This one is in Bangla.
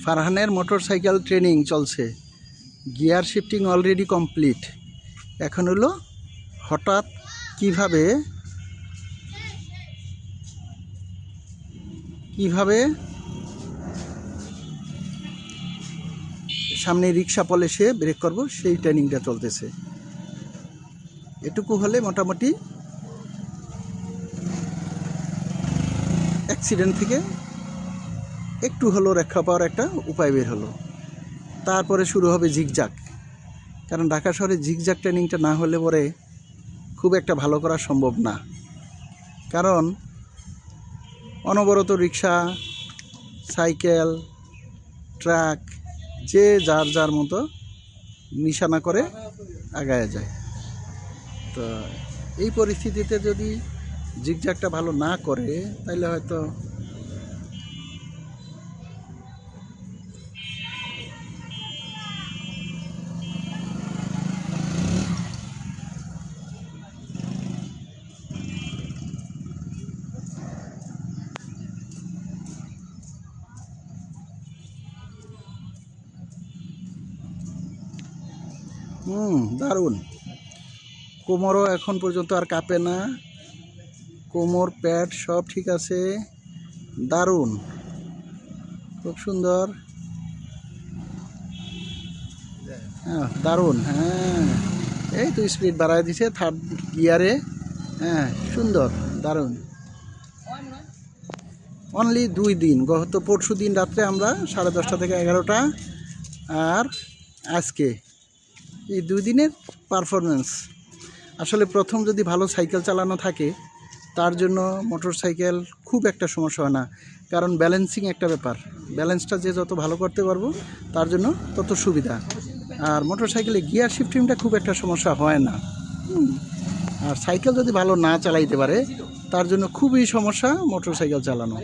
ফারহানের মোটরসাইকেল ট্রেনিং চলছে, গিয়ার শিফটিং অলরেডি কমপ্লিট। এখন হলো হঠাৎ কিভাবে সামনে রিক্সা পলে সে ব্রেক করব সেই ট্রেনিংটা চলতেছে। এটুকু হলে মোটামুটি অ্যাক্সিডেন্ট থেকে একটু হলো রক্ষা পাওয়ার একটা উপায় বের হলো। তারপরে শুরু হবে জিগজ্যাগ, কারণ ঢাকা শহরে জিগজ্যাগ ট্রেনিংটা না হলে পরে খুব একটা ভালো করা সম্ভব না। কারণ অনবরত রিক্সা, সাইকেল, ট্রাক যে যার যার মতো নিশানা করে আগায় যায়। তো এই পরিস্থিতিতে যদি জিগজ্যাগটা ভালো না করে তাহলে হয়তো দারুণ। কোমরও এখন পর্যন্ত আর কাঁপে না, কোমর প্যাড সব ঠিক আছে, দারুণ, খুব সুন্দর, হ্যাঁ দারুণ। হ্যাঁ এই তো স্পিড বাড়ায় দিছে থার্ড গিয়ারে, হ্যাঁ সুন্দর, দারুণ। অনলি 2 দিন, গত পরশু দিন রাত্রে আমরা 10:30 থেকে 11টা, আর আজকে এই 2 দিনের পারফরমেন্স। আসলে প্রথম যদি ভালো সাইকেল চালানো থাকে তার জন্য মোটর সাইকেল খুব একটা সমস্যা হয় না, কারণ ব্যালেন্সিং একটা ব্যাপার। ব্যালেন্সটা যে যত ভালো করতে পারবো তার জন্য তত সুবিধা। আর মোটর সাইকেলে গিয়ার শিফটিংটা খুব একটা সমস্যা হয় না। আর সাইকেল যদি ভালো না চালাইতে পারে তার জন্য খুবই সমস্যা মোটর সাইকেল চালানো।